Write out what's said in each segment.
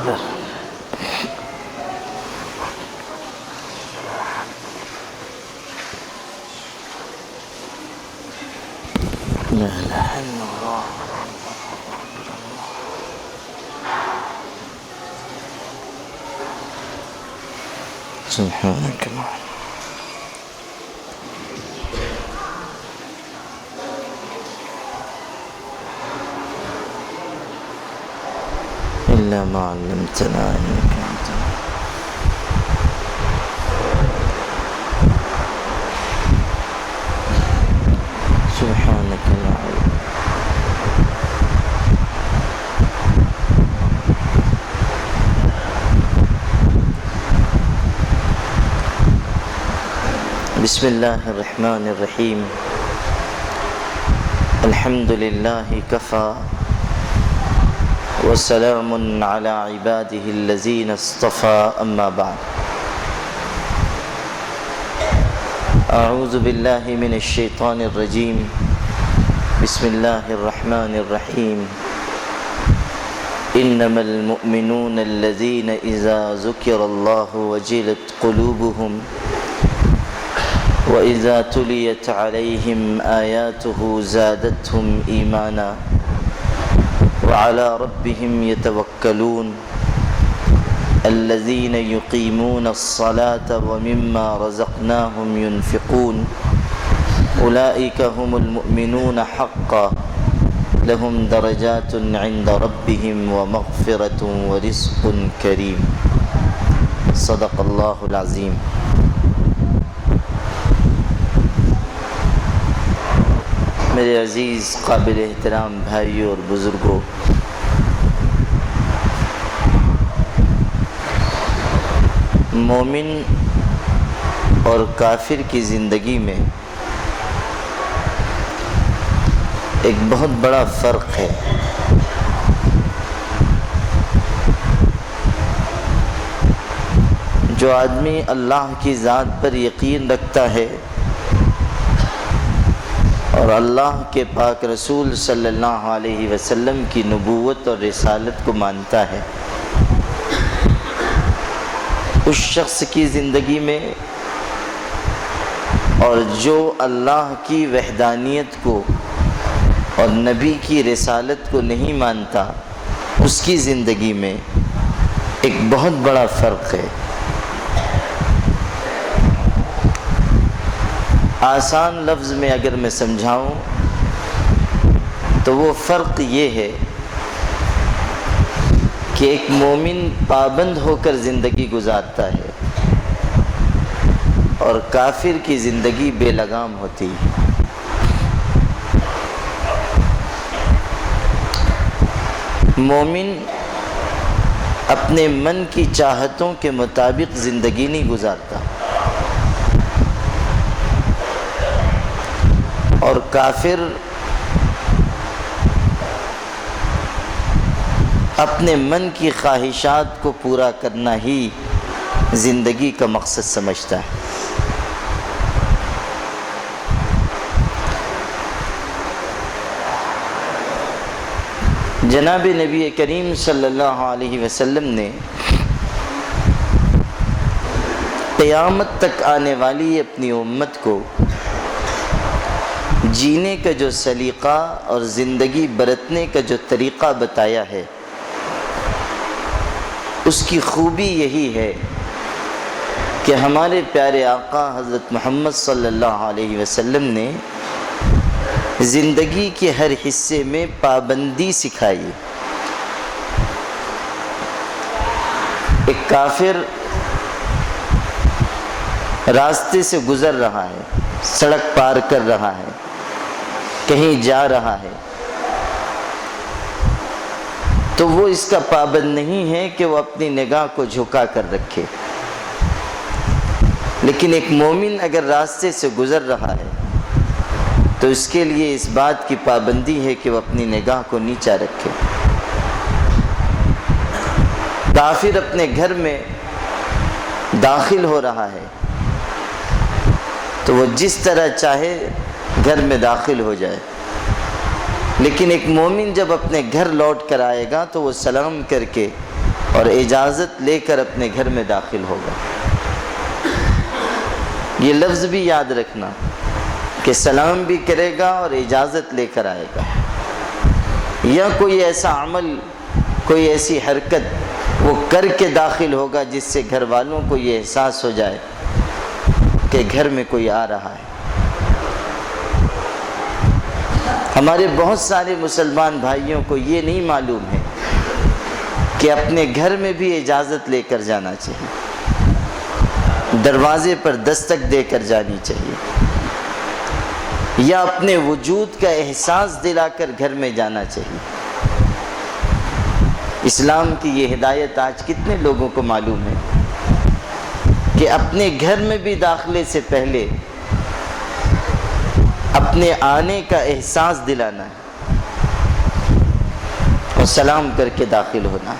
أكبر. لا إله إلا الله. سبحانك اللهم إلا ما علمتنا إنك أنت. سبحانك لا علم. بسم الله الرحمن الرحيم. الحمد لله كفى وسلام على عباده الذين اصطفى. أما بعد، أعوذ بالله من الشيطان الرجيم. بسم الله الرحمن الرحيم. إنما المؤمنون الذين إذا ذكر الله وجلت قلوبهم وإذا تليت عليهم آياته زادتهم إيمانا وعلى ربهم يتوكلون الذين يقيمون الصلاة ومما رزقناهم ينفقون أولئك هم المؤمنون حقا لهم درجات عند ربهم ومغفرة ورزق كريم. صدق الله العظيم. میرے عزیز قابل احترام بھائیوں اور بزرگوں، مومن اور کافر کی زندگی میں ایک بہت بڑا فرق ہے۔ جو آدمی اللہ کی ذات پر یقین رکھتا ہے اور اللہ کے پاک رسول صلی اللہ علیہ وسلم کی نبوت اور رسالت کو مانتا ہے، اس شخص کی زندگی میں، اور جو اللہ کی وحدانیت کو اور نبی کی رسالت کو نہیں مانتا، اس کی زندگی میں ایک بہت بڑا فرق ہے۔ آسان لفظ میں اگر میں سمجھاؤں تو وہ فرق یہ ہے کہ ایک مومن پابند ہو کر زندگی گزارتا ہے اور کافر کی زندگی بے لگام ہوتی ہے۔ مومن اپنے من کی چاہتوں کے مطابق زندگی نہیں گزارتا، اور کافر اپنے من کی خواہشات کو پورا کرنا ہی زندگی کا مقصد سمجھتا ہے۔ جناب نبی کریم صلی اللہ علیہ وسلم نے قیامت تک آنے والی اپنی امت کو جینے کا جو سلیقہ اور زندگی برتنے کا جو طریقہ بتایا ہے، اس کی خوبی یہی ہے کہ ہمارے پیارے آقا حضرت محمد صلی اللہ علیہ وسلم نے زندگی کے ہر حصے میں پابندی سکھائی۔ ایک کافر راستے سے گزر رہا ہے، سڑک پار کر رہا ہے، کہیں جا رہا ہے، تو وہ اس کا پابند نہیں ہے کہ وہ اپنی نگاہ کو جھکا کر رکھے، لیکن ایک مومن اگر راستے سے گزر رہا ہے تو اس کے لیے اس بات کی پابندی ہے کہ وہ اپنی نگاہ کو نیچا رکھے۔ کافر اپنے گھر میں داخل ہو رہا ہے تو وہ جس طرح چاہے گھر میں داخل ہو جائے، لیکن ایک مومن جب اپنے گھر لوٹ کر آئے گا تو وہ سلام کر کے اور اجازت لے کر اپنے گھر میں داخل ہوگا۔ یہ لفظ بھی یاد رکھنا کہ سلام بھی کرے گا اور اجازت لے کر آئے گا، یا کوئی ایسا عمل، کوئی ایسی حرکت وہ کر کے داخل ہوگا جس سے گھر والوں کو یہ احساس ہو جائے کہ گھر میں کوئی آ رہا ہے۔ ہمارے بہت سارے مسلمان بھائیوں کو یہ نہیں معلوم ہے کہ اپنے گھر میں بھی اجازت لے کر جانا چاہیے، دروازے پر دستک دے کر جانی چاہیے، یا اپنے وجود کا احساس دلا کر گھر میں جانا چاہیے۔ اسلام کی یہ ہدایت آج کتنے لوگوں کو معلوم ہے کہ اپنے گھر میں بھی داخلے سے پہلے اپنے آنے کا احساس دلانا ہے اور سلام کر کے داخل ہونا۔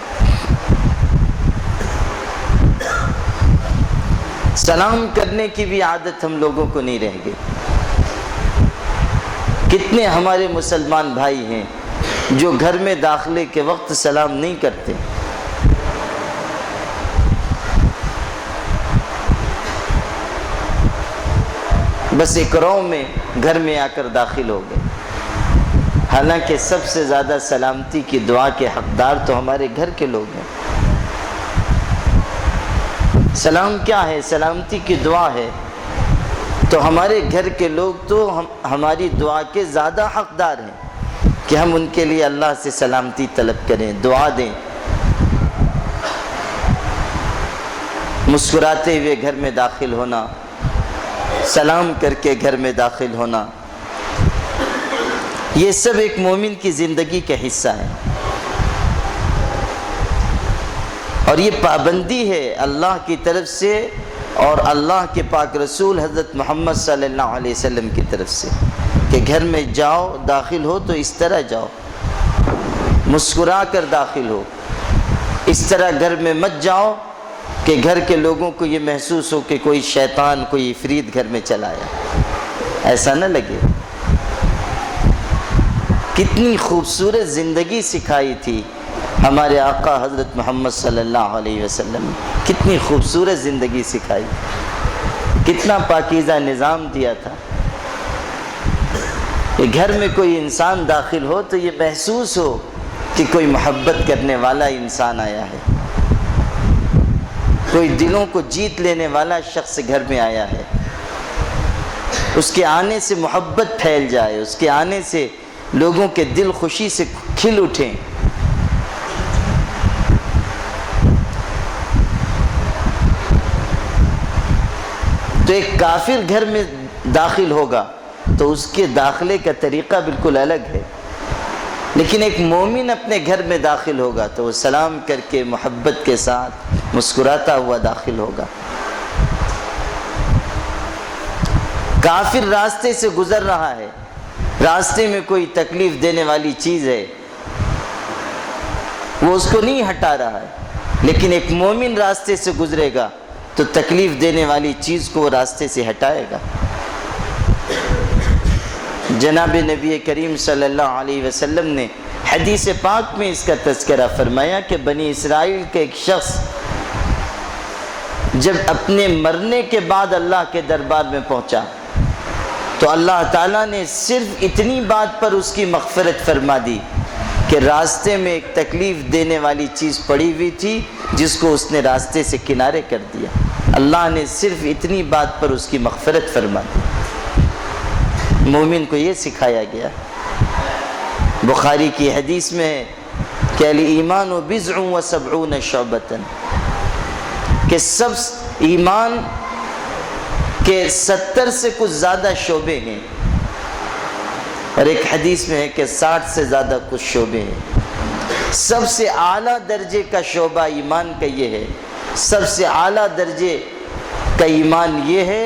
سلام کرنے کی بھی عادت ہم لوگوں کو نہیں رہ گئی۔ کتنے ہمارے مسلمان بھائی ہیں جو گھر میں داخلے کے وقت سلام نہیں کرتے۔ بس ایک رو میں گھر میں آ کر داخل ہو گئے، حالانکہ سب سے زیادہ سلامتی کی دعا کے حقدار تو ہمارے گھر کے لوگ ہیں۔ سلام کیا ہے؟ سلامتی کی دعا ہے، تو ہمارے گھر کے لوگ تو ہماری دعا کے زیادہ حقدار ہیں کہ ہم ان کے لیے اللہ سے سلامتی طلب کریں، دعا دیں۔ مسکراتے ہوئے گھر میں داخل ہونا، سلام کر کے گھر میں داخل ہونا، یہ سب ایک مومن کی زندگی کا حصہ ہے، اور یہ پابندی ہے اللہ کی طرف سے اور اللہ کے پاک رسول حضرت محمد صلی اللہ علیہ وسلم کی طرف سے کہ گھر میں جاؤ، داخل ہو تو اس طرح جاؤ، مسکرا کر داخل ہو۔ اس طرح گھر میں مت جاؤ کہ گھر کے لوگوں کو یہ محسوس ہو کہ کوئی شیطان، کوئی عفریت گھر میں چلا آیا، ایسا نہ لگے۔ کتنی خوبصورت زندگی سکھائی تھی ہمارے آقا حضرت محمد صلی اللہ علیہ وسلم، کتنی خوبصورت زندگی سکھائی، کتنا پاکیزہ نظام دیا تھا کہ گھر میں کوئی انسان داخل ہو تو یہ محسوس ہو کہ کوئی محبت کرنے والا انسان آیا ہے، کوئی دلوں کو جیت لینے والا شخص گھر میں آیا ہے، اس کے آنے سے محبت پھیل جائے، اس کے آنے سے لوگوں کے دل خوشی سے کھل اٹھیں۔ تو ایک کافر گھر میں داخل ہوگا تو اس کے داخلے کا طریقہ بالکل الگ ہے، لیکن ایک مومن اپنے گھر میں داخل ہوگا تو وہ سلام کر کے محبت کے ساتھ مسکراتا ہوا داخل ہوگا۔ کافر راستے سے گزر رہا ہے، راستے میں کوئی تکلیف دینے والی چیز ہے، وہ اس کو نہیں ہٹا رہا ہے، لیکن ایک مومن راستے سے گزرے گا تو تکلیف دینے والی چیز کو وہ راستے سے ہٹائے گا۔ جناب نبی کریم صلی اللہ علیہ وسلم نے حدیث پاک میں اس کا تذکرہ فرمایا کہ بنی اسرائیل کے ایک شخص جب اپنے مرنے کے بعد اللہ کے دربار میں پہنچا تو اللہ تعالیٰ نے صرف اتنی بات پر اس کی مغفرت فرما دی کہ راستے میں ایک تکلیف دینے والی چیز پڑی ہوئی تھی جس کو اس نے راستے سے کنارے کر دیا، اللہ نے صرف اتنی بات پر اس کی مغفرت فرما دی۔ مومن کو یہ سکھایا گیا۔ بخاری کی حدیث میں ہے کہ الایمان بضع و سبعون شعبۃ، کہ سب ایمان کے 70 سے کچھ زیادہ شعبے ہیں، اور ایک حدیث میں ہے کہ 60 سے زیادہ کچھ شعبے ہیں۔ سب سے اعلیٰ درجے کا شعبہ ایمان کا یہ ہے، سب سے اعلیٰ درجے کا ایمان یہ ہے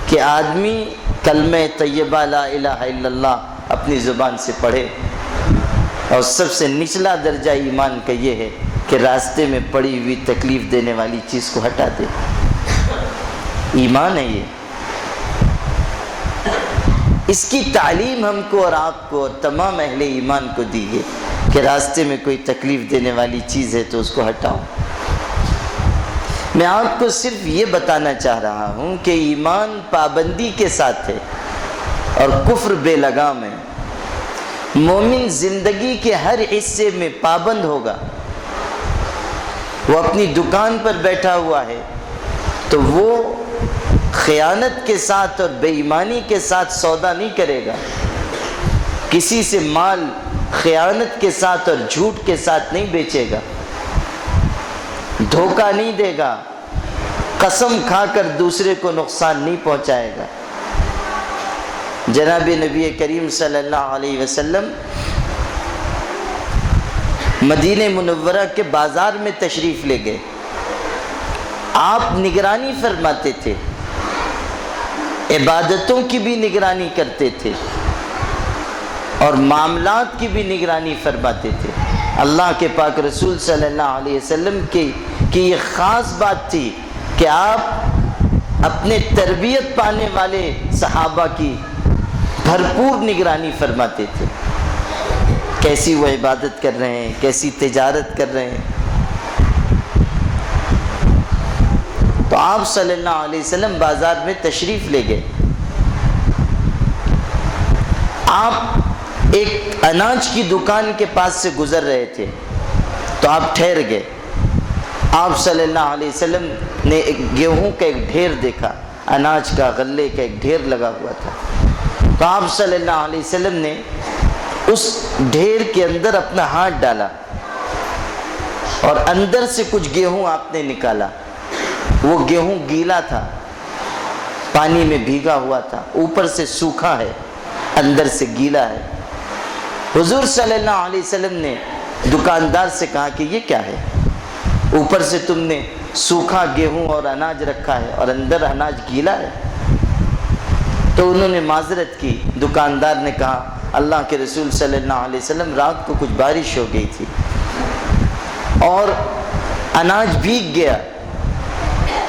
کہ آدمی کلمہ طیبہ لا الہ الا اللہ اپنی زبان سے پڑھے، اور سب سے نچلا درجہ ایمان کا یہ ہے کہ راستے میں پڑی ہوئی تکلیف دینے والی چیز کو ہٹا دے۔ ایمان ہے یہ۔ اس کی تعلیم ہم کو اور آپ کو اور تمام اہل ایمان کو دی ہے کہ راستے میں کوئی تکلیف دینے والی چیز ہے تو اس کو ہٹاؤ۔ میں آپ کو صرف یہ بتانا چاہ رہا ہوں کہ ایمان پابندی کے ساتھ ہے اور کفر بے لگام ہے۔ مومن زندگی کے ہر حصے میں پابند ہوگا۔ وہ اپنی دکان پر بیٹھا ہوا ہے تو وہ خیانت کے ساتھ اور بے ایمانی کے ساتھ سودا نہیں کرے گا، کسی سے مال خیانت کے ساتھ اور جھوٹ کے ساتھ نہیں بیچے گا، دھوکہ نہیں دے گا، قسم کھا کر دوسرے کو نقصان نہیں پہنچائے گا۔ جناب نبی کریم صلی اللہ علیہ وسلم مدینہ منورہ کے بازار میں تشریف لے گئے۔ آپ نگرانی فرماتے تھے، عبادتوں کی بھی نگرانی کرتے تھے اور معاملات کی بھی نگرانی فرماتے تھے۔ اللہ کے پاک رسول صلی اللہ علیہ وسلم کی یہ خاص بات تھی کہ آپ اپنے تربیت پانے والے صحابہ کی بھرپور نگرانی فرماتے تھے، کیسی وہ عبادت کر رہے ہیں، کیسی تجارت کر رہے ہیں۔ تو آپ صلی اللہ علیہ وسلم بازار میں تشریف لے گئے۔ آپ ایک اناج کی دکان کے پاس سے گزر رہے تھے تو آپ ٹھہر گئے۔ آپ صلی اللہ علیہ وسلم نے ایک گیہوں کا ایک ڈھیر دیکھا، اناج کا، غلے کا ایک ڈھیر لگا ہوا تھا۔ تو آپ صلی اللہ علیہ وسلم نے اس ڈھیر کے اندر اپنا ہاتھ ڈالا اور اندر سے کچھ گیہوں آپ نے نکالا۔ وہ گیہوں گیلا تھا، پانی میں بھیگا ہوا تھا، اوپر سے سوکھا ہے، اندر سے گیلا ہے۔ حضور صلی اللہ علیہ وسلم نے دکاندار سے کہا کہ یہ کیا ہے؟ اوپر سے تم نے سوکھا گیہوں اور اناج رکھا ہے اور اندر اناج گیلا ہے۔ تو انہوں نے معذرت کی۔ دکاندار نے کہا اللہ کے رسول صلی اللہ علیہ وسلم رات کو کچھ بارش ہو گئی تھی اور اناج بھیگ گیا،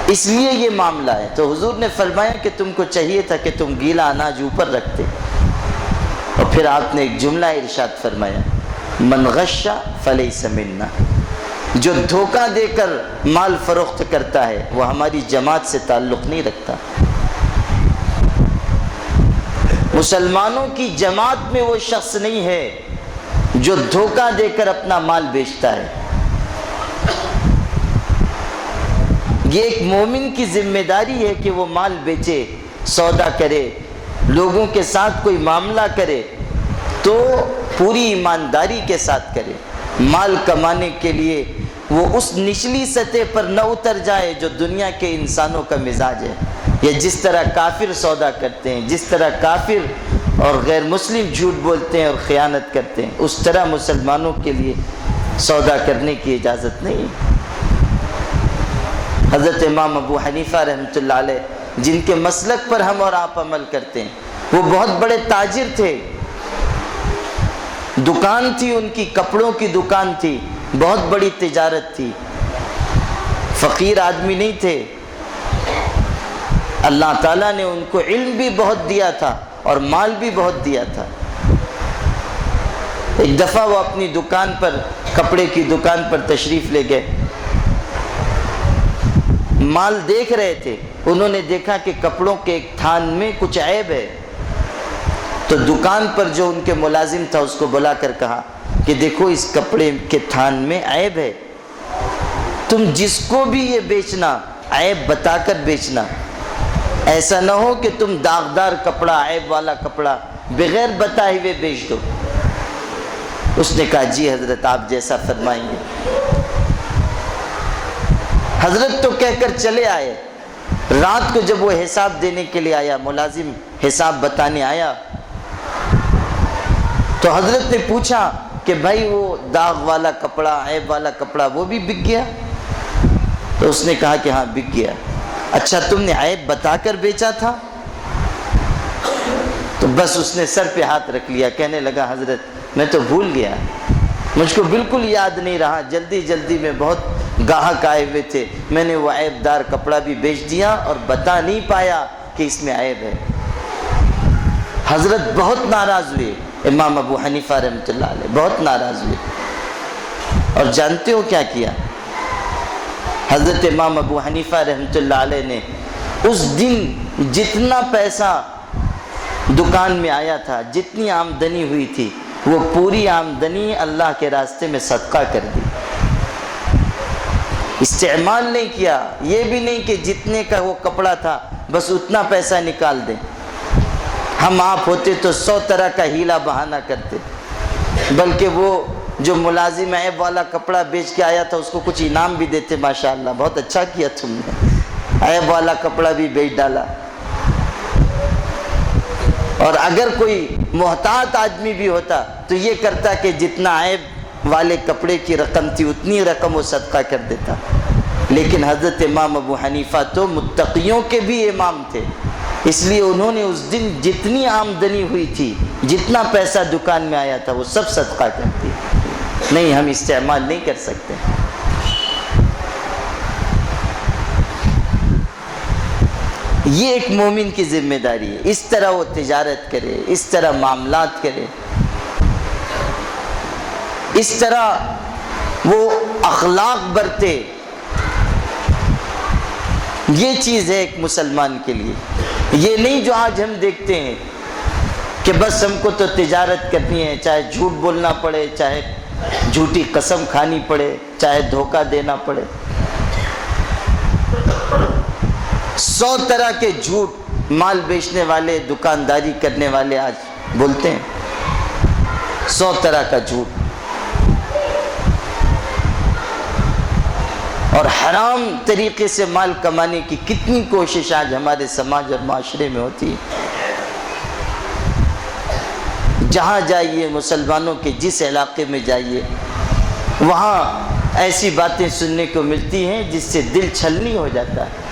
اس لیے یہ معاملہ ہے۔ تو حضور نے فرمایا کہ تم کو چاہیے تھا کہ تم گیلا اناج اوپر رکھتے۔ اور پھر آپ نے ایک جملہ ارشاد فرمایا، من غش فلیس منا، جو دھوکہ دے کر مال فروخت کرتا ہے وہ ہماری جماعت سے تعلق نہیں رکھتا۔ مسلمانوں کی جماعت میں وہ شخص نہیں ہے جو دھوکہ دے کر اپنا مال بیچتا ہے۔ یہ ایک مومن کی ذمہ داری ہے کہ وہ مال بیچے، سودا کرے، لوگوں کے ساتھ کوئی معاملہ کرے تو پوری ایمانداری کے ساتھ کرے۔ مال کمانے کے لیے وہ اس نچلی سطح پر نہ اتر جائے جو دنیا کے انسانوں کا مزاج ہے، یا جس طرح کافر سودا کرتے ہیں، جس طرح کافر اور غیر مسلم جھوٹ بولتے ہیں اور خیانت کرتے ہیں، اس طرح مسلمانوں کے لیے سودا کرنے کی اجازت نہیں۔ حضرت امام ابو حنیفہ رحمۃ اللہ علیہ جن کے مسلک پر ہم اور آپ عمل کرتے ہیں، وہ بہت بڑے تاجر تھے، دکان تھی ان کی، کپڑوں کی دکان تھی، بہت بڑی تجارت تھی، فقیر آدمی نہیں تھے۔ اللہ تعالیٰ نے ان کو علم بھی بہت دیا تھا اور مال بھی بہت دیا تھا۔ ایک دفعہ وہ اپنی دکان پر، کپڑے کی دکان پر تشریف لے گئے، مال دیکھ رہے تھے۔ انہوں نے دیکھا کہ کپڑوں کے ایک تھان میں کچھ عیب ہے، تو دکان پر جو ان کے ملازم تھا اس کو بلا کر کہا کہ دیکھو اس کپڑے کے تھان میں عیب ہے، تم جس کو بھی یہ بیچنا عیب بتا کر بیچنا، ایسا نہ ہو کہ تم داغدار کپڑا، عیب والا کپڑا بغیر بتائے ہوئے بیچ دو۔ اس نے کہا جی حضرت آپ جیسا فرمائیں گے۔ حضرت تو کہہ کر چلے آئے۔ رات کو جب وہ حساب دینے کے لیے آیا، ملازم حساب بتانے آیا، تو حضرت نے پوچھا کہ بھائی وہ داغ والا کپڑا، عیب والا کپڑا وہ بھی بک گیا؟ تو اس نے کہا کہ ہاں بک گیا۔ اچھا تم نے عیب بتا کر بیچا تھا؟ تو بس اس نے سر پہ ہاتھ رکھ لیا، کہنے لگا حضرت میں تو بھول گیا، مجھ کو بالکل یاد نہیں رہا، جلدی جلدی میں بہت گاہک آئے ہوئے تھے، میں نے وہ عیب دار کپڑا بھی بیچ دیا اور بتا نہیں پایا کہ اس میں عیب ہے۔ حضرت بہت ناراض ہوئے، امام ابو حنیفہ رحمۃ اللہ علیہ بہت ناراض ہوئے. اور جانتے ہو کیا کیا؟ حضرت امام ابو حنیفہ رحمۃ اللہ علیہ نے اس دن جتنا پیسہ دکان میں آیا تھا، جتنی آمدنی ہوئی تھی، وہ پوری آمدنی اللہ کے راستے میں صدقہ کر دی. استعمال نہیں کیا. یہ بھی نہیں کہ جتنے کا وہ کپڑا تھا بس اتنا پیسہ نکال دیں. ہم آپ ہوتے تو 100 طرح کا ہیلا بہانہ کرتے، بلکہ وہ جو ملازم عیب والا کپڑا بیچ کے آیا تھا اس کو کچھ انعام بھی دیتے. ماشاءاللہ بہت اچھا کیا تم نے، عیب والا کپڑا بھی بیچ ڈالا. اور اگر کوئی محتاط آدمی بھی ہوتا تو یہ کرتا کہ جتنا عیب والے کپڑے کی رقم تھی اتنی رقم وہ صدقہ کر دیتا. لیکن حضرت امام ابو حنیفہ تو متقیوں کے بھی امام تھے، اس لیے انہوں نے اس دن جتنی آمدنی ہوئی تھی، جتنا پیسہ دکان میں آیا تھا، وہ سب صدقہ کر دی. نہیں، ہم استعمال نہیں کر سکتے. یہ ایک مومن کی ذمہ داری ہے. اس طرح وہ تجارت کرے، اس طرح معاملات کرے، اس طرح وہ اخلاق برتے. یہ چیز ہے ایک مسلمان کے لیے. یہ نہیں جو آج ہم دیکھتے ہیں کہ بس ہم کو تو تجارت کرنی ہے، چاہے جھوٹ بولنا پڑے، چاہے جھوٹی قسم کھانی پڑے، چاہے دھوکہ دینا پڑے. 100 طرح کے جھوٹ مال بیچنے والے، دکانداری کرنے والے آج بولتے ہیں. 100 طرح کا جھوٹ اور حرام طریقے سے مال کمانے کی کتنی کوشش آج ہمارے سماج اور معاشرے میں ہوتی ہے. جہاں جائیے، مسلمانوں کے جس علاقے میں جائیے، وہاں ایسی باتیں سننے کو ملتی ہیں جس سے دل چھلنی ہو جاتا ہے.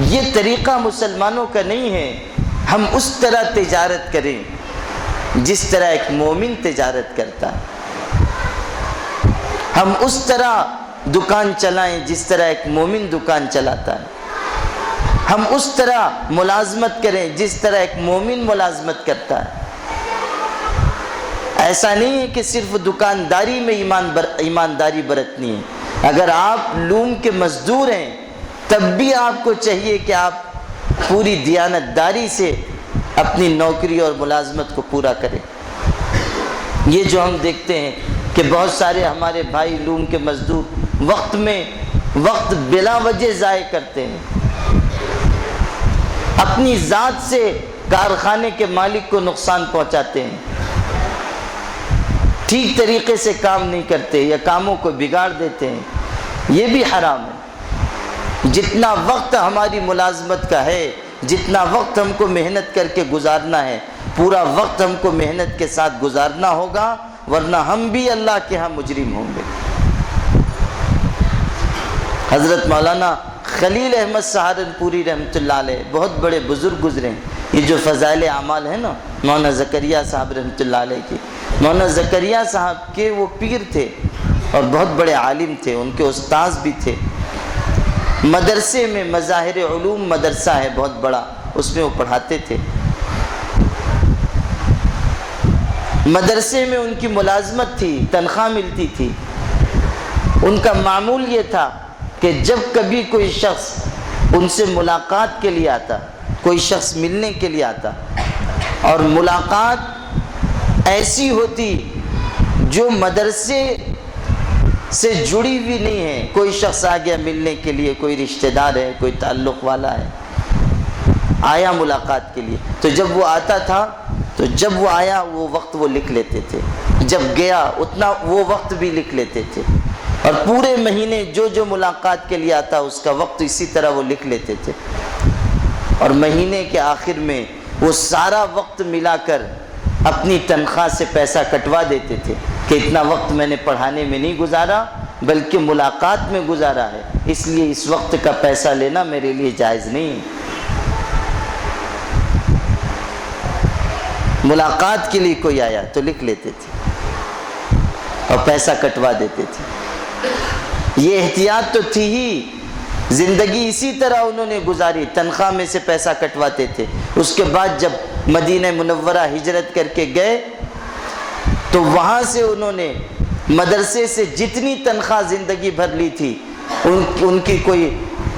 یہ طریقہ مسلمانوں کا نہیں ہے. ہم اس طرح تجارت کریں جس طرح ایک مومن تجارت کرتا ہے. ہم اس طرح دکان چلائیں جس طرح ایک مومن دکان چلاتا ہے. ہم اس طرح ملازمت کریں جس طرح ایک مومن ملازمت کرتا ہے. ایسا نہیں ہے کہ صرف دکانداری میں ایمانداری برتنی ہے. اگر آپ لوم کے مزدور ہیں تب بھی آپ کو چاہیے کہ آپ پوری دیانتداری سے اپنی نوکری اور ملازمت کو پورا کریں. یہ جو ہم دیکھتے ہیں کہ بہت سارے ہمارے بھائی لوم کے مزدور وقت بلا وجہ ضائع کرتے ہیں. اپنی ذات سے کارخانے کے مالک کو نقصان پہنچاتے ہیں. ٹھیک طریقے سے کام نہیں کرتے یا کاموں کو بگاڑ دیتے ہیں. یہ بھی حرام ہے. جتنا وقت ہماری ملازمت کا ہے، جتنا وقت ہم کو محنت کر کے گزارنا ہے، پورا وقت ہم کو محنت کے ساتھ گزارنا ہوگا، ورنہ ہم بھی اللہ کے ہاں مجرم ہوں گے. حضرت مولانا خلیل احمد سہارنپوری رحمۃ اللہ علیہ بہت بڑے بزرگ گزرے ہیں. یہ جو فضائل اعمال ہے نا مولانا زکریہ صاحب رحمۃ اللہ علیہ کی، مولانا زکریہ صاحب کے وہ پیر تھے اور بہت بڑے عالم تھے. ان کے استاذ بھی تھے. مدرسے میں مظاہر علوم مدرسہ ہے بہت بڑا، اس میں وہ پڑھاتے تھے. مدرسے میں ان کی ملازمت تھی، تنخواہ ملتی تھی. ان کا معمول یہ تھا کہ جب کبھی کوئی شخص ان سے ملاقات کے لیے آتا، کوئی شخص ملنے کے لیے آتا، اور ملاقات ایسی ہوتی جو مدرسے سے جڑی ہوئی نہیں ہے، کوئی شخص آ گیا ملنے کے لیے، کوئی رشتہ دار ہے، کوئی تعلق والا ہے، آیا ملاقات کے لیے، تو جب وہ آتا تھا تو جب وہ آیا وہ وقت وہ لکھ لیتے تھے، جب گیا اتنا وہ وقت بھی لکھ لیتے تھے، اور پورے مہینے جو ملاقات کے لیے آتا اس کا وقت اسی طرح وہ لکھ لیتے تھے. اور مہینے کے آخر میں وہ سارا وقت ملا کر اپنی تنخواہ سے پیسہ کٹوا دیتے تھے کہ اتنا وقت میں نے پڑھانے میں نہیں گزارا بلکہ ملاقات میں گزارا ہے، اس لیے اس وقت کا پیسہ لینا میرے لیے جائز نہیں ہے. ملاقات کے لیے کوئی آیا تو لکھ لیتے تھے اور پیسہ کٹوا دیتے تھے. یہ احتیاط تو تھی ہی، زندگی اسی طرح انہوں نے گزاری، تنخواہ میں سے پیسہ کٹواتے تھے۔ اس کے بعد جب مدینہ منورہ ہجرت کر کے گئے تو وہاں سے انہوں نے مدرسے سے جتنی تنخواہ زندگی بھر لی تھی، ان کی کوئی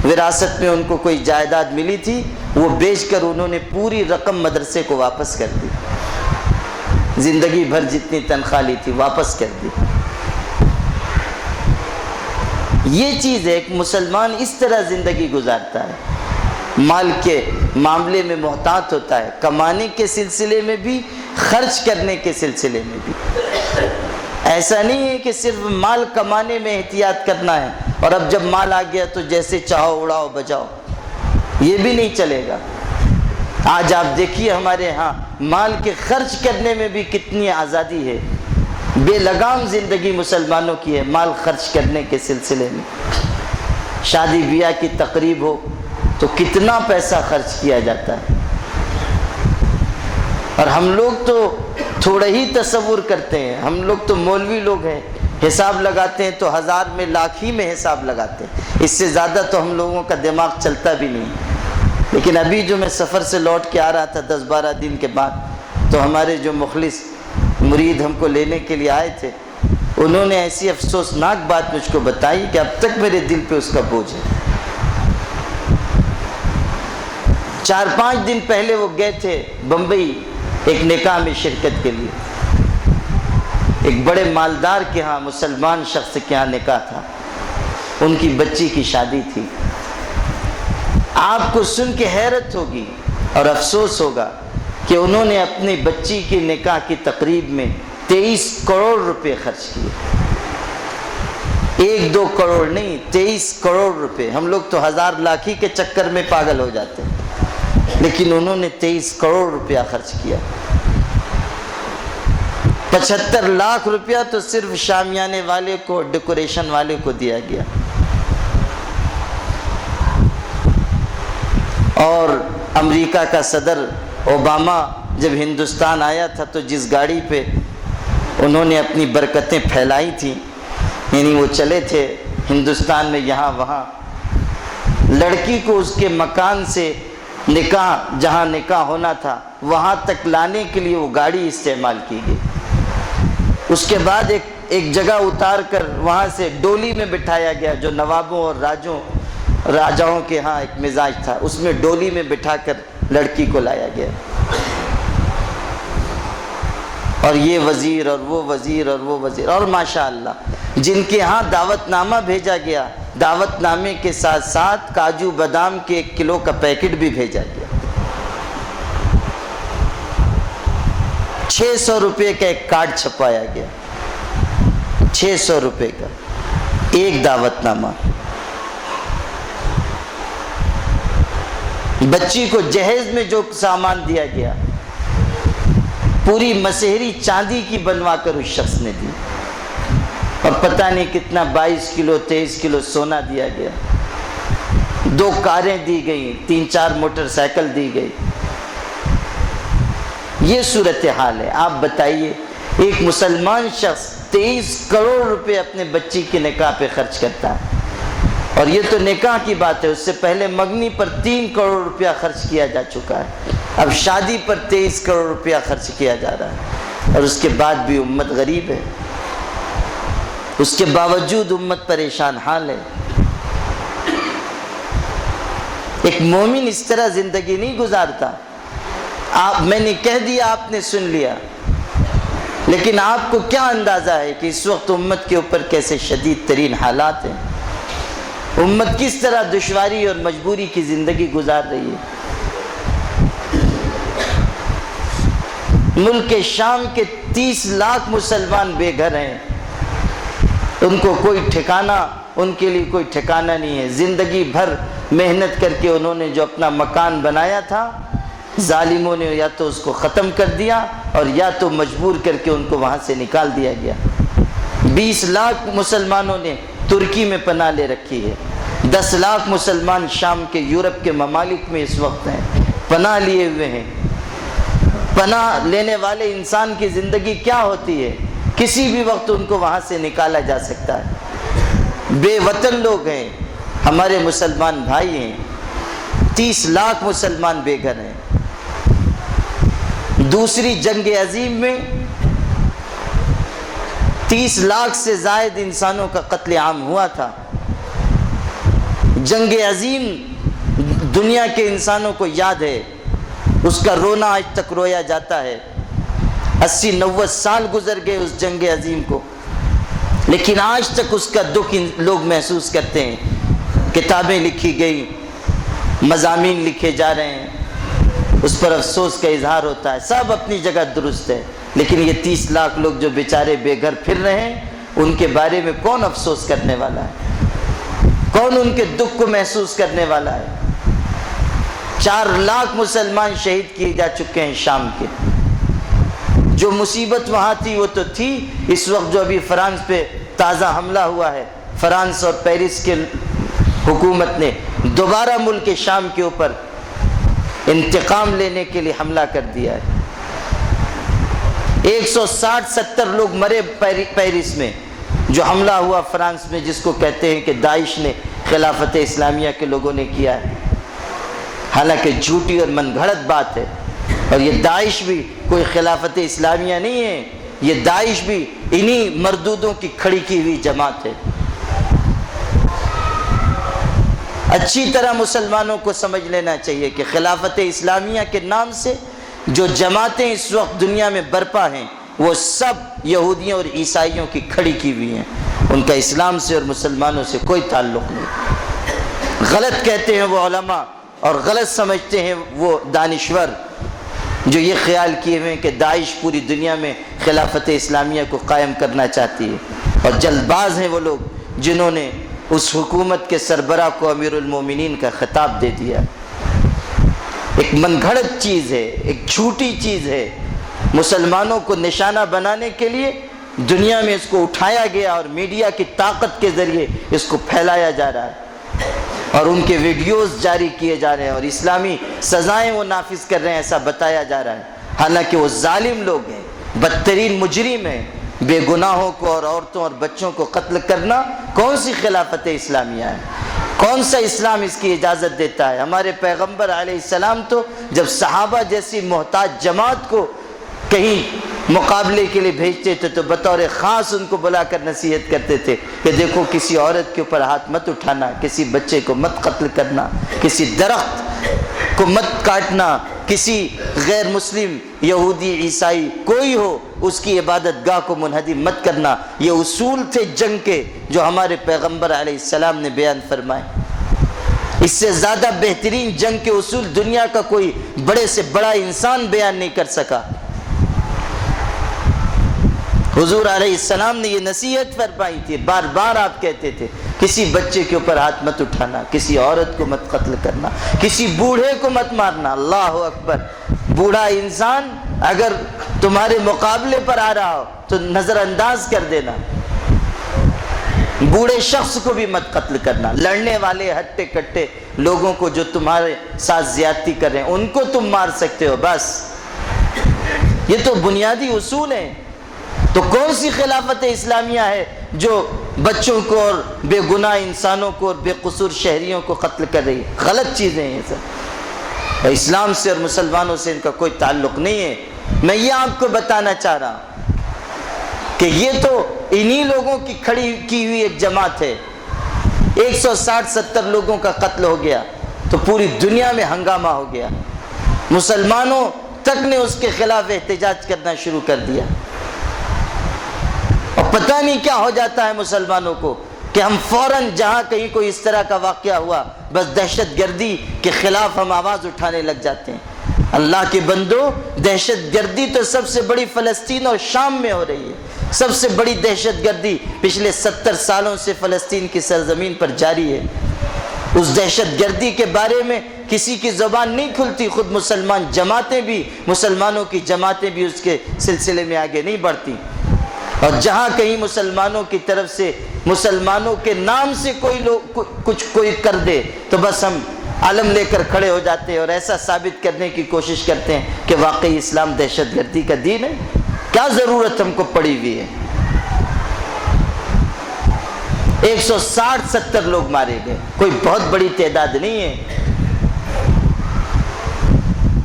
وراثت میں ان کو کوئی جائیداد ملی تھی، وہ بیچ کر انہوں نے پوری رقم مدرسے کو واپس کر دی۔ زندگی بھر جتنی تنخواہ لی تھی واپس کر دی۔ یہ چیز ہے، ایک مسلمان اس طرح زندگی گزارتا ہے، مال کے معاملے میں محتاط ہوتا ہے، کمانے کے سلسلے میں بھی، خرچ کرنے کے سلسلے میں بھی۔ ایسا نہیں ہے کہ صرف مال کمانے میں احتیاط کرنا ہے اور اب جب مال آ گیا تو جیسے چاہو اڑاؤ بجاؤ، یہ بھی نہیں چلے گا۔ آج آپ دیکھیے ہمارے ہاں مال کے خرچ کرنے میں بھی کتنی آزادی ہے، بے لگام زندگی مسلمانوں کی ہے مال خرچ کرنے کے سلسلے میں۔ شادی بیاہ کی تقریب ہو تو کتنا پیسہ خرچ کیا جاتا ہے، اور ہم لوگ تو تھوڑا ہی تصور کرتے ہیں۔ ہم لوگ تو مولوی لوگ ہیں، حساب لگاتے ہیں تو ہزار میں لاکھ ہی میں حساب لگاتے ہیں، اس سے زیادہ تو ہم لوگوں کا دماغ چلتا بھی نہیں۔ لیکن ابھی جو میں سفر سے لوٹ کے آ رہا تھا 10-12 دن کے بعد، تو ہمارے جو مخلص مرید ہم کو لینے کے لیے آئے تھے، انہوں نے ایسی افسوسناک بات مجھ کو بتائی کہ اب تک میرے دل پہ اس کا بوجھ ہے۔ 4-5 دن پہلے وہ گئے تھے بمبئی ایک نکاح میں شرکت کے لیے، ایک بڑے مالدار کے ہاں، مسلمان شخص کے ہاں نکاح تھا، ان کی بچی کی شادی تھی۔ آپ کو سن کے حیرت ہوگی اور افسوس ہوگا کہ انہوں نے اپنی بچی کی نکاح کی تقریب میں 23 کروڑ روپے خرچ کیے۔ 1-2 کروڑ نہیں، 23 کروڑ روپے۔ ہم لوگ تو ہزار لاکھ ہی کے چکر میں پاگل ہو جاتے ہیں، لیکن انہوں نے 23 کروڑ روپیہ خرچ کیا۔ 75 لاکھ روپیہ تو صرف شامیانے والے کو، ڈیکوریشن والے کو دیا گیا۔ اور امریکہ کا صدر اوباما جب ہندوستان آیا تھا تو جس گاڑی پہ انہوں نے اپنی برکتیں پھیلائی تھیں، یعنی وہ چلے تھے ہندوستان میں یہاں وہاں، لڑکی کو اس کے مکان سے نکاح، جہاں نکاح ہونا تھا وہاں تک لانے کے لیے وہ گاڑی استعمال کی گئی۔ اس کے بعد ایک جگہ اتار کر وہاں سے ڈولی میں بٹھایا گیا، جو نوابوں اور راجاؤں کے ہاں ایک مزاج تھا، اس میں ڈولی میں بٹھا کر لڑکی کو لایا گیا۔ اور یہ وزیر اور وہ وزیر اور وہ وزیر، اور ماشاءاللہ جن کے ہاں دعوت نامہ بھیجا گیا، دعوت نامے کے ساتھ ساتھ کاجو بادام کے 1 کلو کا پیکٹ بھی بھیجا گیا۔ 600 روپے کا ایک کارڈ چھپایا گیا، 600 روپے کا ایک دعوت نامہ۔ بچی کو جہیز میں جو سامان دیا گیا، پوری مسحری چاندی کی بنوا کر اس شخص نے دی، اور پتہ نہیں کتنا 22 کلو 23 کلو سونا دیا گیا۔ 2 کاریں دی گئیں، 3-4 موٹر سائیکل دی گئی۔ یہ صورتحال ہے۔ آپ بتائیے ایک مسلمان شخص 23 کروڑ روپے اپنے بچی کے نکاح پہ خرچ کرتا ہے، اور یہ تو نکاح کی بات ہے، اس سے پہلے مگنی پر 3 کروڑ روپیہ خرچ کیا جا چکا ہے، اب شادی پر 23 کروڑ روپیہ خرچ کیا جا رہا ہے، اور اس کے بعد بھی امت غریب ہے، اس کے باوجود امت پریشان حال ہے۔ ایک مومن اس طرح زندگی نہیں گزارتا۔ میں نے کہہ دیا، آپ نے سن لیا، لیکن آپ کو کیا اندازہ ہے کہ اس وقت امت کے اوپر کیسے شدید ترین حالات ہیں، امت کس طرح دشواری اور مجبوری کی زندگی گزار رہی ہے۔ ملک شام کے 30 لاکھ مسلمان بے گھر ہیں، ان کو کوئی ٹھکانہ، ان کے لیے کوئی ٹھکانہ نہیں ہے۔ زندگی بھر محنت کر کے انہوں نے جو اپنا مکان بنایا تھا، ظالموں نے یا تو اس کو ختم کر دیا اور یا تو مجبور کر کے ان کو وہاں سے نکال دیا گیا۔ 20 لاکھ مسلمانوں نے ترکی میں پناہ لے رکھی ہے، 10 لاکھ مسلمان شام کے، یورپ کے ممالک میں اس وقت ہیں، پناہ لیے ہوئے ہیں۔ پناہ لینے والے انسان کی زندگی کیا ہوتی ہے؟ کسی بھی وقت ان کو وہاں سے نکالا جا سکتا ہے۔ بے وطن لوگ ہیں، ہمارے مسلمان بھائی ہیں، 30 لاکھ مسلمان بے گھر ہیں۔ دوسری جنگ عظیم میں 30 لاکھ سے زائد انسانوں کا قتل عام ہوا تھا۔ جنگ عظیم دنیا کے انسانوں کو یاد ہے، اس کا رونا آج تک رویا جاتا ہے۔ 80-90 سال گزر گئے اس جنگ عظیم کو، لیکن آج تک اس کا دکھ لوگ محسوس کرتے ہیں۔ کتابیں لکھی گئی، مضامین لکھے جا رہے ہیں، اس پر افسوس کا اظہار ہوتا ہے، سب اپنی جگہ درست ہے، لیکن یہ 30 لاکھ لوگ جو بیچارے بے گھر پھر رہے ہیں، ان کے بارے میں کون افسوس کرنے والا ہے؟ کون ان کے دکھ کو محسوس کرنے والا ہے؟ 4 لاکھ مسلمان شہید کیے جا چکے ہیں شام کے۔ جو مصیبت وہاں تھی وہ تو تھی، اس وقت جو ابھی فرانس پہ تازہ حملہ ہوا ہے، فرانس اور پیرس کے حکومت نے دوبارہ ملک شام کے اوپر انتقام لینے کے لیے حملہ کر دیا ہے۔ 160-70 لوگ مرے پیرس میں، جو حملہ ہوا فرانس میں، جس کو کہتے ہیں کہ داعش نے خلافت اسلامیہ کے لوگوں نے کیا ہے، حالانکہ جھوٹی اور من گھڑت بات ہے۔ اور یہ داعش بھی کوئی خلافت اسلامیہ نہیں ہے، یہ داعش بھی انہی مردودوں کی کھڑی کی ہوئی جماعت ہے۔ اچھی طرح مسلمانوں کو سمجھ لینا چاہیے کہ خلافت اسلامیہ کے نام سے جو جماعتیں اس وقت دنیا میں برپا ہیں، وہ سب یہودیوں اور عیسائیوں کی کھڑی کی ہوئی ہیں، ان کا اسلام سے اور مسلمانوں سے کوئی تعلق نہیں۔ غلط کہتے ہیں وہ علماء اور غلط سمجھتے ہیں وہ دانشور جو یہ خیال کیے ہوئے ہیں کہ داعش پوری دنیا میں خلافت اسلامیہ کو قائم کرنا چاہتی ہے، اور جلد باز ہیں وہ لوگ جنہوں نے اس حکومت کے سربراہ کو امیر المومنین کا خطاب دے دیا۔ ایک من گھڑت چیز ہے، ایک جھوٹی چیز ہے، مسلمانوں کو نشانہ بنانے کے لیے دنیا میں اس کو اٹھایا گیا اور میڈیا کی طاقت کے ذریعے اس کو پھیلایا جا رہا ہے، اور ان کے ویڈیوز جاری کیے جا رہے ہیں، اور اسلامی سزائیں وہ نافذ کر رہے ہیں، ایسا بتایا جا رہا ہے، حالانکہ وہ ظالم لوگ ہیں، بدترین مجرم ہیں۔ بے گناہوں کو اور عورتوں اور بچوں کو قتل کرنا کون سی خلافت اسلامیہ ہے؟ کون سا اسلام اس کی اجازت دیتا ہے؟ ہمارے پیغمبر علیہ السلام تو جب صحابہ جیسی محتاج جماعت کو کہیں مقابلے کے لیے بھیجتے تھے تو بطور خاص ان کو بلا کر نصیحت کرتے تھے کہ دیکھو کسی عورت کے اوپر ہاتھ مت اٹھانا، کسی بچے کو مت قتل کرنا، کسی درخت کو مت کاٹنا، کسی غیر مسلم یہودی عیسائی کوئی ہو اس کی عبادت گاہ کو منہدم مت کرنا۔ یہ اصول تھے جنگ کے جو ہمارے پیغمبر علیہ السلام نے بیان فرمائے۔ اس سے زیادہ بہترین جنگ کے اصول دنیا کا کوئی بڑے سے بڑا انسان بیان نہیں کر سکا۔ حضور علیہ السلام نے یہ نصیحت فرمائی تھی، بار بار آپ کہتے تھے کسی بچے کے اوپر ہاتھ مت اٹھانا، کسی عورت کو مت قتل کرنا، کسی بوڑھے کو مت مارنا۔ اللہ اکبر! بوڑھا انسان اگر تمہارے مقابلے پر آ رہا ہو تو نظر انداز کر دینا، بوڑھے شخص کو بھی مت قتل کرنا۔ لڑنے والے ہٹے کٹے لوگوں کو جو تمہارے ساتھ زیادتی کر رہے ہیں ان کو تم مار سکتے ہو، بس یہ تو بنیادی اصول ہیں۔ تو کون سی خلافت اسلامیہ ہے جو بچوں کو اور بے گناہ انسانوں کو اور بے قصور شہریوں کو قتل کر رہی ہے؟ غلط چیزیں ہیں یہ سب، اسلام سے اور مسلمانوں سے ان کا کوئی تعلق نہیں ہے۔ میں یہ آپ کو بتانا چاہ رہا ہوں کہ یہ تو انہی لوگوں کی کھڑی کی ہوئی ایک جماعت ہے۔ 160-70 لوگوں کا قتل ہو گیا تو پوری دنیا میں ہنگامہ ہو گیا، مسلمانوں تک نے اس کے خلاف احتجاج کرنا شروع کر دیا، اور پتہ نہیں کیا ہو جاتا ہے مسلمانوں کو کہ ہم فوراً جہاں کہیں کوئی اس طرح کا واقعہ ہوا بس دہشت گردی کے خلاف ہم آواز اٹھانے لگ جاتے ہیں۔ اللہ کے بندو، دہشت گردی تو سب سے بڑی فلسطین اور شام میں ہو رہی ہے، سب سے بڑی دہشت گردی پچھلے 70 سالوں سے فلسطین کی سرزمین پر جاری ہے۔ اس دہشت گردی کے بارے میں کسی کی زبان نہیں کھلتی، خود مسلمان جماعتیں بھی، مسلمانوں کی جماعتیں بھی اس کے سلسلے میں آگے نہیں بڑھتی، اور جہاں کہیں مسلمانوں کی طرف سے مسلمانوں کے نام سے کوئی کر دے تو بس ہم علم لے کر کھڑے ہو جاتے ہیں اور ایسا ثابت کرنے کی کوشش کرتے ہیں کہ واقعی اسلام دہشت گردی کا دین ہے۔ کیا ضرورت ہم کو پڑی ہوئی ہے؟ 160-70 لوگ مارے گئے، کوئی بہت بڑی تعداد نہیں ہے۔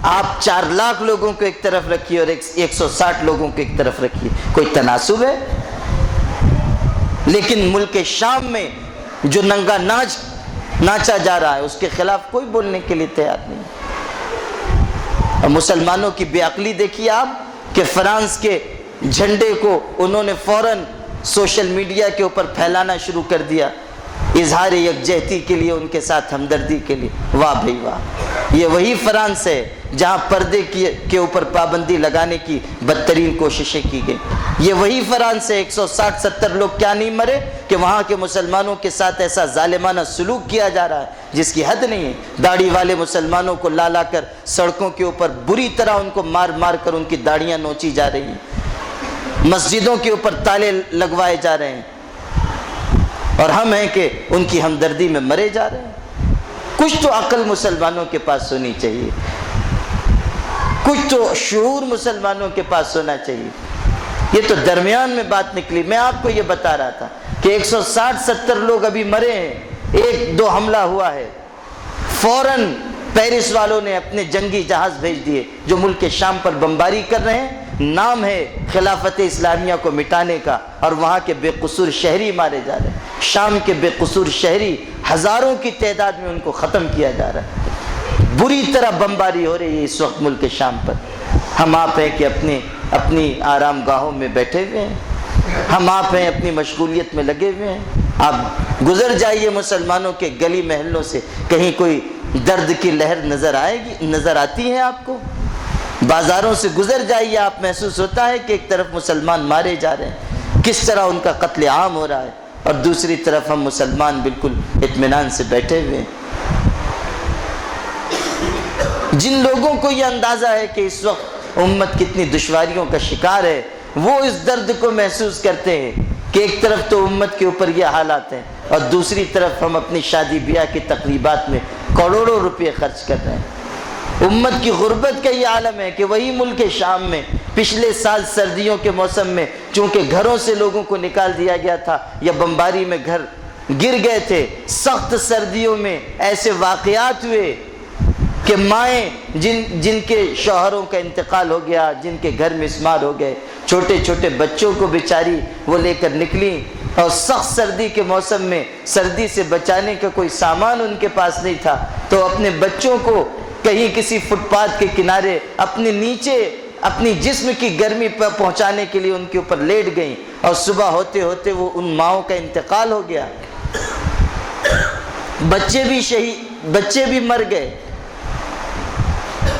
آپ 4 لاکھ لوگوں کو ایک طرف رکھیے اور 160 لوگوں کو ایک طرف رکھیے، کوئی تناسب ہے؟ لیکن ملک شام میں جو ننگا ناچ ناچا جا رہا ہے اس کے خلاف کوئی بولنے کے لیے تیار نہیں۔ اور مسلمانوں کی بے عقلی دیکھیے آپ کہ فرانس کے جھنڈے کو انہوں نے فوراً سوشل میڈیا کے اوپر پھیلانا شروع کر دیا، اظہار یکجہتی کے لیے، ان کے ساتھ ہمدردی کے لیے۔ واہ بھائی واہ، یہ وہی فرانس ہے جہاں پردے کے اوپر پابندی لگانے کی بدترین کوششیں کی گئی۔ یہ وہی فرانس ہے، 160-70 لوگ کیا نہیں مرے کہ وہاں کے مسلمانوں کے ساتھ ایسا ظالمانہ سلوک کیا جا رہا ہے جس کی حد نہیں ہے۔ داڑھی والے مسلمانوں کو لا لا کر سڑکوں کے اوپر بری طرح ان کو مار مار کر ان کی داڑیاں نوچی جا رہی ہیں، مسجدوں کے اوپر تالے لگوائے جا رہے ہیں، اور ہم ہیں کہ ان کی ہمدردی میں مرے جا رہے ہیں۔ کچھ تو عقل مسلمانوں کے پاس ہونی چاہیے، کچھ تو شعور مسلمانوں کے پاس ہونا چاہیے۔ یہ تو درمیان میں بات نکلی۔ میں آپ کو یہ بتا رہا تھا کہ 160-70 لوگ ابھی مرے ہیں، 1-2 حملہ ہوا ہے، فوراً پیرس والوں نے اپنے جنگی جہاز بھیج دیے جو ملک شام پر بمباری کر رہے ہیں، نام ہے خلافت اسلامیہ کو مٹانے کا، اور وہاں کے بے قصور شہری مارے جا رہے ہیں۔ شام کے بے قصور شہری ہزاروں کی تعداد میں ان کو ختم کیا جا رہا ہے۔ بری طرح بمباری ہو رہی ہے اس وقت ملک شام پر۔ ہم آپ ہیں کہ اپنی آرام گاہوں میں بیٹھے ہوئے ہیں، ہم آپ ہیں اپنی مشغولیت میں لگے ہوئے ہیں۔ آپ گزر جائیے مسلمانوں کے گلی محلوں سے، کہیں کوئی درد کی لہر نظر آتی ہے آپ کو؟ بازاروں سے گزر جائیے، آپ محسوس ہوتا ہے کہ ایک طرف مسلمان مارے جا رہے ہیں، کس طرح ان کا قتل عام ہو رہا ہے، اور دوسری طرف ہم مسلمان بالکل اطمینان سے بیٹھے ہوئے ہیں۔ جن لوگوں کو یہ اندازہ ہے کہ اس وقت امت کتنی دشواریوں کا شکار ہے، وہ اس درد کو محسوس کرتے ہیں کہ ایک طرف تو امت کے اوپر یہ حالات ہیں اور دوسری طرف ہم اپنی شادی بیاہ کی تقریبات میں کروڑوں روپے خرچ کر رہے ہیں۔ امت کی غربت کا یہ عالم ہے کہ وہی ملک شام میں پچھلے سال سردیوں کے موسم میں چونکہ گھروں سے لوگوں کو نکال دیا گیا تھا یا بمباری میں گھر گر گئے تھے، سخت سردیوں میں ایسے واقعات ہوئے کہ مائیں جن کے شوہروں کا انتقال ہو گیا، جن کے گھر مسمار ہو گئے، چھوٹے چھوٹے بچوں کو بیچاری وہ لے کر نکلی، اور سخت سردی کے موسم میں سردی سے بچانے کا کوئی سامان ان کے پاس نہیں تھا، تو اپنے بچوں کو کہیں کسی فٹ پاتھ کے کنارے اپنے نیچے اپنی جسم کی گرمی پر پہنچانے کے لیے ان کے اوپر لیٹ گئیں، اور صبح ہوتے ہوتے وہ ان ماؤں کا انتقال ہو گیا، بچے بھی مر گئے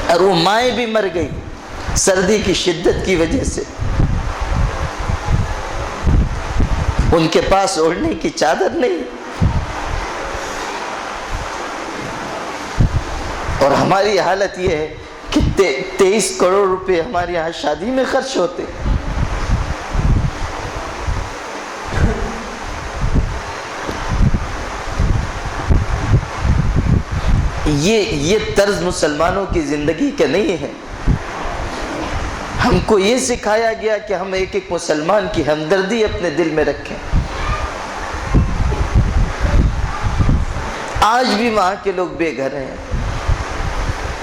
اور وہ مائیں بھی مر گئی سردی کی شدت کی وجہ سے۔ ان کے پاس اوڑھنے کی چادر نہیں، اور ہماری حالت یہ ہے کہ 23 کروڑ روپے ہمارے یہاں شادی میں خرچ ہوتے۔ یہ طرز مسلمانوں کی زندگی کا نہیں ہے۔ ہم کو یہ سکھایا گیا کہ ہم ایک ایک مسلمان کی ہمدردی اپنے دل میں رکھیں۔ آج بھی وہاں کے لوگ بے گھر ہیں،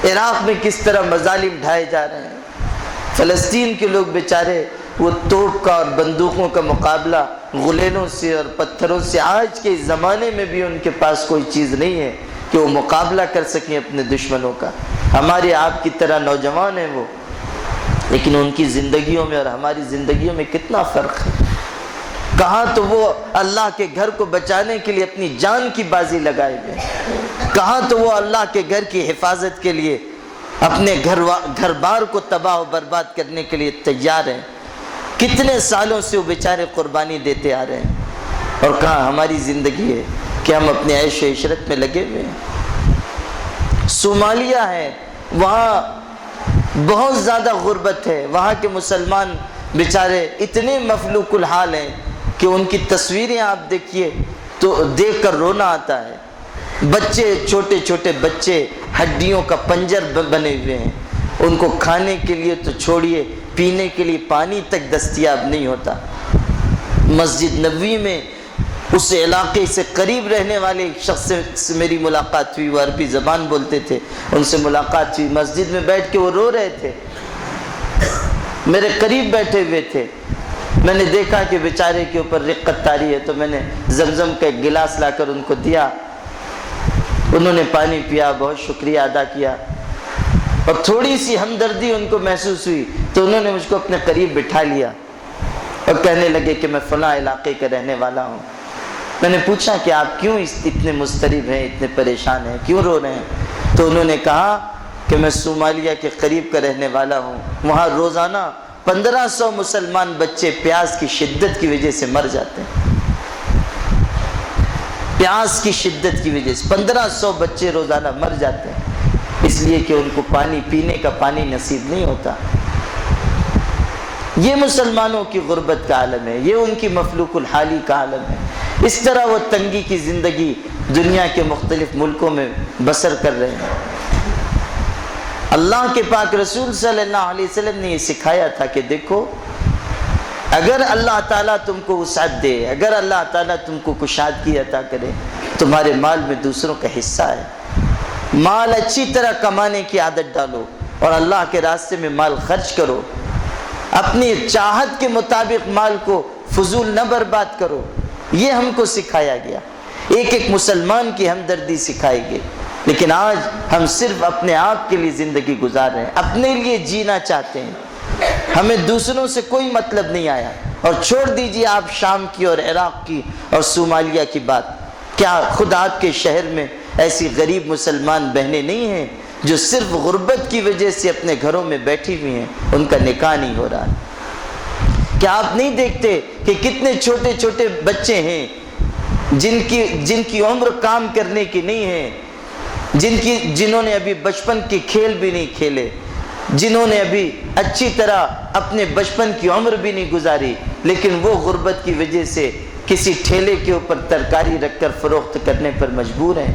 عراق میں کس طرح مظالم ڈھائے جا رہے ہیں، فلسطین کے لوگ بیچارے وہ توپ کا اور بندوقوں کا مقابلہ غلیلوں سے اور پتھروں سے، آج کے زمانے میں بھی ان کے پاس کوئی چیز نہیں ہے کہ وہ مقابلہ کر سکیں اپنے دشمنوں کا۔ ہمارے آپ کی طرح نوجوان ہیں وہ، لیکن ان کی زندگیوں میں اور ہماری زندگیوں میں کتنا فرق ہے۔ کہاں تو وہ اللہ کے گھر کو بچانے کے لیے اپنی جان کی بازی لگائے ہوئے، کہاں تو وہ اللہ کے گھر کی حفاظت کے لیے اپنے گھر بار کو تباہ و برباد کرنے کے لیے تیار ہیں۔ کتنے سالوں سے وہ بیچارے قربانی دیتے آ رہے ہیں، اور کہاں ہماری زندگی ہے کہ ہم اپنے عیش و عشرت میں لگے ہوئے ہیں۔ صومالیہ ہے، وہاں بہت زیادہ غربت ہے، وہاں کے مسلمان بیچارے اتنے مفلوق الحال ہیں کہ ان کی تصویریں آپ دیکھیے تو دیکھ کر رونا آتا ہے۔ بچے، چھوٹے چھوٹے بچے ہڈیوں کا پنجر بنے ہوئے ہیں، ان کو کھانے کے لیے تو چھوڑیے، پینے کے لیے پانی تک دستیاب نہیں ہوتا۔ مسجد نبوی میں اس علاقے سے قریب رہنے والے ایک شخص سے میری ملاقات ہوئی، وہ عربی زبان بولتے تھے، ان سے ملاقات ہوئی، مسجد میں بیٹھ کے وہ رو رہے تھے، میرے قریب بیٹھے ہوئے تھے۔ میں نے دیکھا کہ بیچارے کے اوپر رقت طاری ہے، تو میں نے زمزم کا ایک گلاس لا کر ان کو دیا، انہوں نے پانی پیا، بہت شکریہ ادا کیا، اور تھوڑی سی ہمدردی ان کو محسوس ہوئی تو انہوں نے مجھ کو اپنے قریب بٹھا لیا اور کہنے لگے کہ میں فلاں علاقے کا رہنے والا ہوں۔ میں نے پوچھا کہ آپ کیوں اتنے مضطرب ہیں، اتنے پریشان ہیں، کیوں رو رہے ہیں؟ تو انہوں نے کہا کہ میں صومالیہ کے قریب کا رہنے والا ہوں، وہاں روزانہ 1500 مسلمان بچے پیاس کی شدت کی وجہ سے مر جاتے ہیں، پیاس کی شدت کی وجہ سے 1500 بچے روزانہ مر جاتے ہیں، اس لیے کہ ان کو پانی پینے کا پانی نصیب نہیں ہوتا۔ یہ مسلمانوں کی غربت کا عالم ہے، یہ ان کی مفلوق الحالی کا عالم ہے۔ اس طرح وہ تنگی کی زندگی دنیا کے مختلف ملکوں میں بسر کر رہے ہیں۔ اللہ کے پاک رسول صلی اللہ علیہ وسلم نے یہ سکھایا تھا کہ دیکھو، اگر اللہ تعالیٰ تم کو وسعت دے، اگر اللہ تعالیٰ تم کو کشادگی عطا کرے، تمہارے مال میں دوسروں کا حصہ ہے، مال اچھی طرح کمانے کی عادت ڈالو اور اللہ کے راستے میں مال خرچ کرو، اپنی چاہت کے مطابق مال کو فضول نہ برباد کرو۔ یہ ہم کو سکھایا گیا، ایک ایک مسلمان کی ہمدردی سکھائی گئی۔ لیکن آج ہم صرف اپنے آپ کے لیے زندگی گزار رہے ہیں، اپنے لیے جینا چاہتے ہیں، ہمیں دوسروں سے کوئی مطلب نہیں آیا۔ اور چھوڑ دیجیے آپ شام کی اور عراق کی اور صومالیہ کی بات، کیا خود آپ کے شہر میں ایسی غریب مسلمان بہنیں نہیں ہیں جو صرف غربت کی وجہ سے اپنے گھروں میں بیٹھی ہوئی ہیں، ان کا نکاح نہیں ہو رہا؟ کیا آپ نہیں دیکھتے کہ کتنے چھوٹے چھوٹے بچے ہیں جن کی عمر کام کرنے کی نہیں ہے، جنہوں نے ابھی بچپن کے کھیل بھی نہیں کھیلے، جنہوں نے ابھی اچھی طرح اپنے بچپن کی عمر بھی نہیں گزاری، لیکن وہ غربت کی وجہ سے کسی ٹھیلے کے اوپر ترکاری رکھ کر فروخت کرنے پر مجبور ہیں؟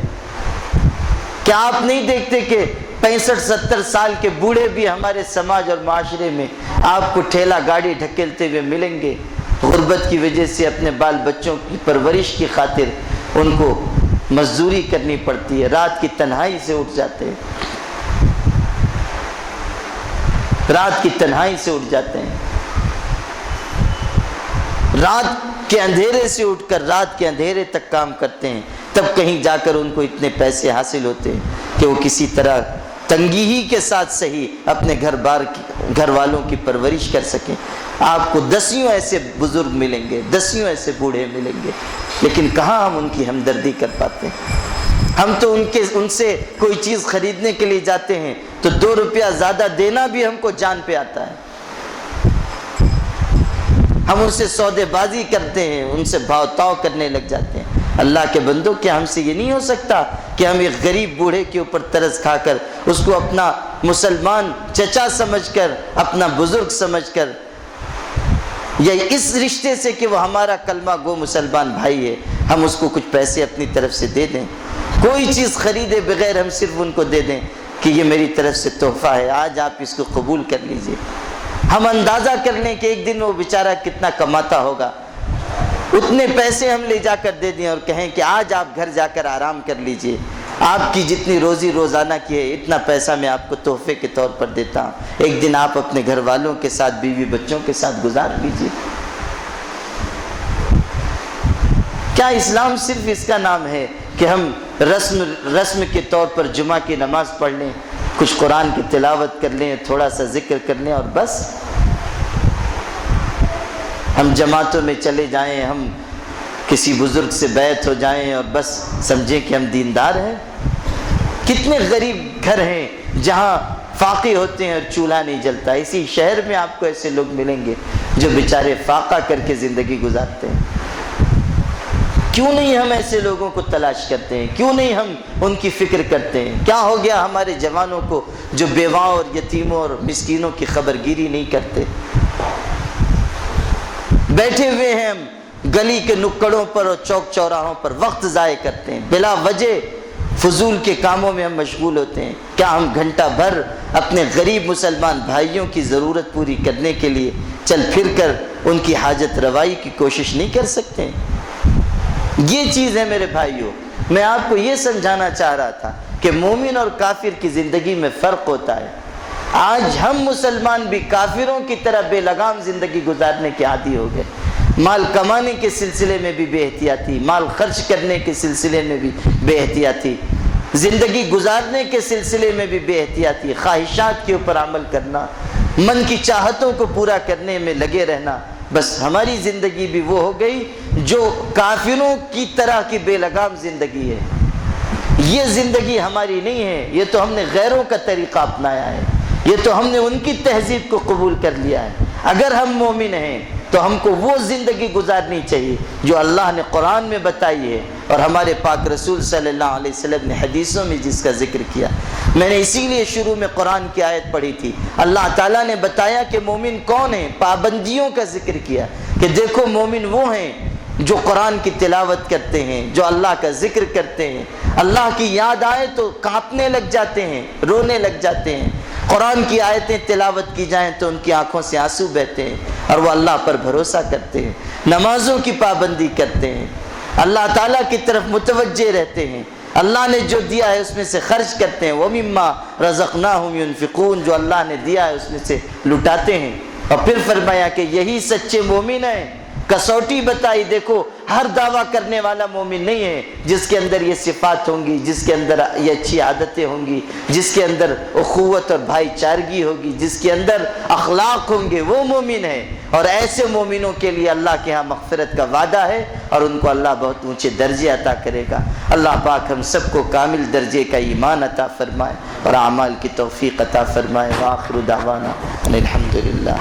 کیا آپ نہیں دیکھتے کہ 65-70 سال کے بوڑھے بھی ہمارے سماج اور معاشرے میں آپ کو ٹھیلا گاڑی ڈھکیلتے ہوئے ملیں گے؟ غربت کی وجہ سے اپنے بال بچوں کی پرورش کی خاطر ان کو مزدوری کرنی پڑتی ہے، رات کی تنہائی سے اٹھ جاتے ہیں، رات کی تنہائی سے اٹھ جاتے ہیں، رات کے اندھیرے سے اٹھ کر رات کے اندھیرے تک کام کرتے ہیں، تب کہیں جا کر ان کو اتنے پیسے حاصل ہوتے ہیں کہ وہ کسی طرح تنگی ہی کے ساتھ صحیح اپنے گھر والوں کی پرورش کر سکیں۔ آپ کو دسیوں ایسے بزرگ ملیں گے، دسیوں ایسے بوڑھے ملیں گے، لیکن کہاں ہم ان کی ہمدردی کر پاتے ہیں؟ ہم تو ان سے کوئی چیز خریدنے کے لیے جاتے ہیں تو 2 روپیہ زیادہ دینا بھی ہم کو جان پہ آتا ہے، ہم ان سے سودے بازی کرتے ہیں، ان سے بھاؤ تاؤ کرنے لگ جاتے ہیں۔ اللہ کے بندوں، کیا ہم سے یہ نہیں ہو سکتا کہ ہم ایک غریب بوڑھے کے اوپر ترس کھا کر اس کو اپنا مسلمان چچا سمجھ کر، اپنا بزرگ سمجھ کر، یا اس رشتے سے کہ وہ ہمارا کلمہ گو مسلمان بھائی ہے، ہم اس کو کچھ پیسے اپنی طرف سے دے دیں، کوئی چیز خریدے بغیر ہم صرف ان کو دے دیں کہ یہ میری طرف سے تحفہ ہے، آج آپ اس کو قبول کر لیجئے۔ ہم اندازہ کر لیں کہ ایک دن وہ بیچارہ کتنا کماتا ہوگا، اتنے پیسے ہم لے جا کر دے دیں اور کہیں کہ آج آپ گھر جا کر آرام کر لیجئے، آپ کی جتنی روزی روزانہ کی ہے اتنا پیسہ میں آپ کو تحفے کے طور پر دیتا ہوں، ایک دن آپ اپنے گھر والوں کے ساتھ، بیوی بچوں کے ساتھ گزار لیجئے۔ کیا اسلام صرف اس کا نام ہے کہ ہم رسم کے طور پر جمعہ کی نماز پڑھ لیں، کچھ قرآن کی تلاوت کر لیں، تھوڑا سا ذکر کر لیں اور بس؟ ہم جماعتوں میں چلے جائیں، ہم کسی بزرگ سے بیعت ہو جائیں اور بس سمجھیں کہ ہم دیندار ہیں؟ کتنے غریب گھر ہیں جہاں فاقے ہوتے ہیں اور چولہا نہیں جلتا۔ اسی شہر میں آپ کو ایسے لوگ ملیں گے جو بیچارے فاقہ کر کے زندگی گزارتے ہیں۔ کیوں نہیں ہم ایسے لوگوں کو تلاش کرتے ہیں؟ کیوں نہیں ہم ان کی فکر کرتے ہیں؟ کیا ہو گیا ہمارے جوانوں کو جو بیواؤں اور یتیموں اور مسکینوں کی خبرگیری نہیں کرتے؟ بیٹھے ہوئے ہیں ہم گلی کے نکڑوں پر اور چوک چوراہوں پر، وقت ضائع کرتے ہیں، بلا وجہ فضول کے کاموں میں ہم مشغول ہوتے ہیں۔ کیا ہم گھنٹہ بھر اپنے غریب مسلمان بھائیوں کی ضرورت پوری کرنے کے لیے چل پھر کر ان کی حاجت روائی کی کوشش نہیں کر سکتے؟ یہ چیز ہے میرے بھائیوں. میں آپ کو یہ سمجھانا چاہ رہا تھا کہ مومن اور کافر کی زندگی میں فرق ہوتا ہے. آج ہم مسلمان بھی کافروں کی طرح بے لگام زندگی گزارنے کے عادی ہو گئے. مال کمانے کے سلسلے میں بھی بے احتیاطی، مال خرچ کرنے کے سلسلے میں بھی بے احتیاطی، زندگی گزارنے کے سلسلے میں بھی بے احتیاطی، خواہشات کے اوپر عمل کرنا، من کی چاہتوں کو پورا کرنے میں لگے رہنا. بس ہماری زندگی بھی وہ ہو گئی جو کافروں کی طرح کی بے لگام زندگی ہے. یہ زندگی ہماری نہیں ہے، یہ تو ہم نے غیروں کا طریقہ اپنایا ہے، یہ تو ہم نے ان کی تہذیب کو قبول کر لیا ہے. اگر ہم مومن ہیں تو ہم کو وہ زندگی گزارنی چاہیے جو اللہ نے قرآن میں بتائی ہے اور ہمارے پاک رسول صلی اللہ علیہ وسلم نے حدیثوں میں جس کا ذکر کیا. میں نے اسی لیے شروع میں قرآن کی آیت پڑھی تھی. اللہ تعالیٰ نے بتایا کہ مومن کون ہیں، پابندیوں کا ذکر کیا کہ دیکھو مومن وہ ہیں جو قرآن کی تلاوت کرتے ہیں، جو اللہ کا ذکر کرتے ہیں، اللہ کی یاد آئے تو کانپنے لگ جاتے ہیں، رونے لگ جاتے ہیں. قرآن کی آیتیں تلاوت کی جائیں تو ان کی آنکھوں سے آنسو بہتے ہیں اور وہ اللہ پر بھروسہ کرتے ہیں، نمازوں کی پابندی کرتے ہیں، اللہ تعالیٰ کی طرف متوجہ رہتے ہیں، اللہ نے جو دیا ہے اس میں سے خرچ کرتے ہیں. وَمِمَّا رَزَقْنَاهُمْ يُنْفِقُونَ، جو اللہ نے دیا ہے اس میں سے لٹاتے ہیں. اور پھر فرمایا کہ یہی سچے مومن ہیں. کسوٹی بتائی، دیکھو ہر دعویٰ کرنے والا مومن نہیں ہے جس کے اندر یہ صفات ہوں گی، جس کے اندر یہ اچھی عادتیں ہوں گی، جس کے اندر اخوت اور بھائی چارگی ہوگی، جس کے اندر اخلاق ہوں گے، وہ مومن ہے. اور ایسے مومنوں کے لیے اللہ کے ہاں مغفرت کا وعدہ ہے اور ان کو اللہ بہت اونچے درجے عطا کرے گا. اللہ پاک ہم سب کو کامل درجے کا ایمان عطا فرمائے اور اعمال کی توفیق عطا فرمائے. وآخر دعوانا ان الحمد للہ.